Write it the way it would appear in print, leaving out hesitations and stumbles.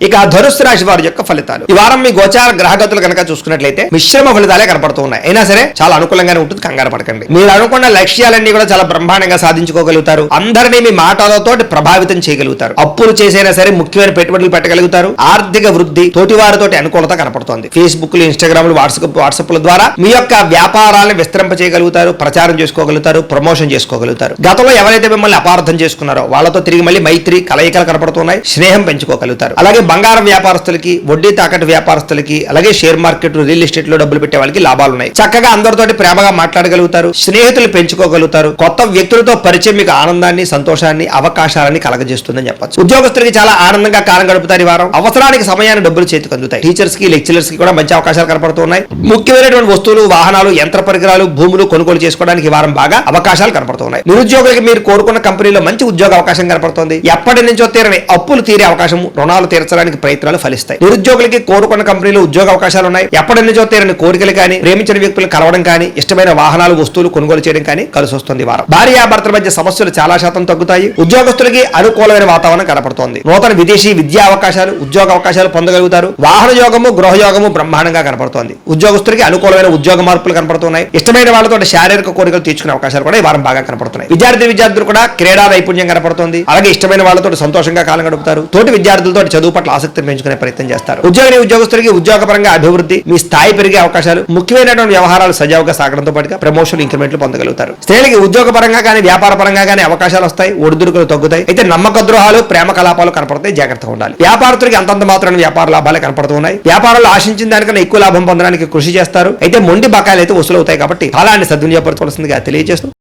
ఇక ధనుస్సు రాశి వారి యొక్క ఫలితాలు ఈ వారం మీ గోచార గ్రహగతులు కనుక చూసుకున్నట్లయితే మిశ్రమ ఫలితాలే కనపడుతూ ఉన్నాయి. అయినా సరే చాలా అనుకూలంగానే ఉంటుంది, కంగారు పడకండి. మీరు అనుకున్న లక్ష్యాలన్నీ కూడా చాలా బ్రహ్మాండంగా సాధించుకోగలుగుతారు. అందరినీ మీ మాటలతో ప్రభావితం చేయగలుగుతారు. అప్పులు చేసైనా సరే ముఖ్యమైన పెట్టుబడులు పెట్టగలుగుతారు. ఆర్థిక వృద్ధి, తోటివారితోటి అనుకూలత కనపడుతోంది. ఫేస్బుక్ లు, ఇన్స్టాగ్రామ్ లు, వాట్సాప్ల ద్వారా మీ యొక్క వ్యాపారాలను విస్తరింప చేయగలుగుతారు, ప్రచారం చేసుకోగలుగుతారు, ప్రమోషన్ చేసుకోగలుగుతారు. గతంలో ఎవరైతే మిమ్మల్ని అపార్థం చేసుకున్నారో వాళ్ళతో తిరిగి మళ్ళీ మైత్రి కలయికలు కనపడుతున్నాయి. స్నేహం పెంచుకోగలుగుతారు. అలాగే బంగారం వ్యాపారస్తులకి, వడ్డీ తాకట్టు వ్యాపారస్తులకి, అలాగే షేర్ మార్కెట్, రియల్ ఎస్టేట్ లో డబ్బులు పెట్టే వాళ్ళకి లాభాలు ఉన్నాయి. చక్కగా అందరితోటి ప్రేమగా మాట్లాడగలుగుతారు. స్నేహితులు పెంచుకోగలుగుతారు. కొత్త వ్యక్తులతో పరిచయం మీకు ఆనందాన్ని, సంతోషాన్ని, అవకాశాలని కలగజేస్తుందని చెప్పొచ్చు. ఉద్యోగస్తులకి చాలా ఆనందంగా కాలం గడుపుతారు. ఈ వారం అవసరానికి సమయాన్ని డబ్బులు చేతికి అందుతాయి. టీచర్స్ కి, లెక్చరర్స్ కి కూడా మంచి అవకాశాలు కనపడుతున్నాయి. ముఖ్యమైనటువంటి వస్తువులు, వాహనాలు, యంత్ర పరికరాలు, భూములు కొనుగోలు చేసుకోవడానికి ఈ వారం బాగా అవకాశాలు కనపడుతున్నాయి. నిరుద్యోగులకి మీరు కోరుకున్న కంపెనీలో మంచి ఉద్యోగ అవకాశం కనపడుతుంది. ఎప్పటి నుంచో తీరని అప్పులు తీరే అవకాశం, రుణాలు తీర్చడానికి ప్రయత్నాలు ఫలిస్తాయి. నిరుద్యోగులకి కోరుకున్న కంపెనీలో ఉద్యోగ అవకాశాలు ఉన్నాయి. ఎప్పటి నుంచో తీరని కోరికలు కానీ, ప్రేమించిన వ్యక్తులు కలవడం కానీ, ఇష్టమైన వాహనాలు, వస్తువులు కొనుగోలు చేయడం కానీ కలిసి వస్తుంది. వారం భార్యాభర్తల మధ్య సమస్యలు చాలా శాతం తగ్గుతాయి. ఉద్యోగస్తులకి అనుకూలమైన వాతావరణం కనపడుతోంది. నూతన విదేశీ విద్యా అవకాశాలు, ఉద్యోగ అవకాశాలు పొందగలుగుతారు. వాహన యోగము, గృహ యోగము బ్రహ్మాండంగా కనపడుతోంది. ఉద్యోగస్తులకి అనుకూలమైన ఉద్యోగ మార్పులు కనపడుతున్నాయి. ఇష్టమైన వాళ్ళతో శారీరక కోరికలు తీర్చుకునే అవకాశాలు కూడా ఈ వారం బాగా కనపడుతున్నాయి. విద్యార్థులు కూడా క్రీడా నైపుణ్యం కనపడుతుంది. అలాగే ఇష్టమైన వాళ్ళతో సంతోషంగా కాలం గడుపుతారు. తోటి విద్యార్థులతో చదువు పట్ల ఆసక్తిని పెంచుకునే ప్రయత్నం చేస్తారు. ఉద్యోగస్తులకి ఉద్యోగపరంగా అభివృద్ధి, మీ స్థాయి పెరిగే అవకాశాలు, ముఖ్యమైనటువంటి వ్యవహారాలు సజావుగా సాగడంతో పాటుగా ప్రమోషన్, ఇంక్రిమెంట్లు పొందగలుగుతారు. స్త్రీలకి ఉద్యోగ పరంగా కానీ, వ్యాపార పరంగా కానీ అవకాశాలు వస్తాయి. ఒడిదుడుకులు తగ్గుతాయి. అయితే నమ్మక ద్రోహాలు, ప్రేమ కలాపాలు కనపడతాయి. జాగ్రత్తగా ఉండాలి. వ్యాపారస్తులకి అంతంత మాత్రమే వ్యాపార లాభాలే కనపడుతున్నాయి. వ్యాపారంలో ఆశించిన దానికన్నా ఎక్కువ లాభం పొందడానికి కృషి చేస్తారు. అయితే మొండి బకాయిలు అయితే వసూలు అవుతాయి. కాబట్టి కాలాన్ని సద్వినియోగపరచుకోవాల్సిందిగా తెలియజేస్తూ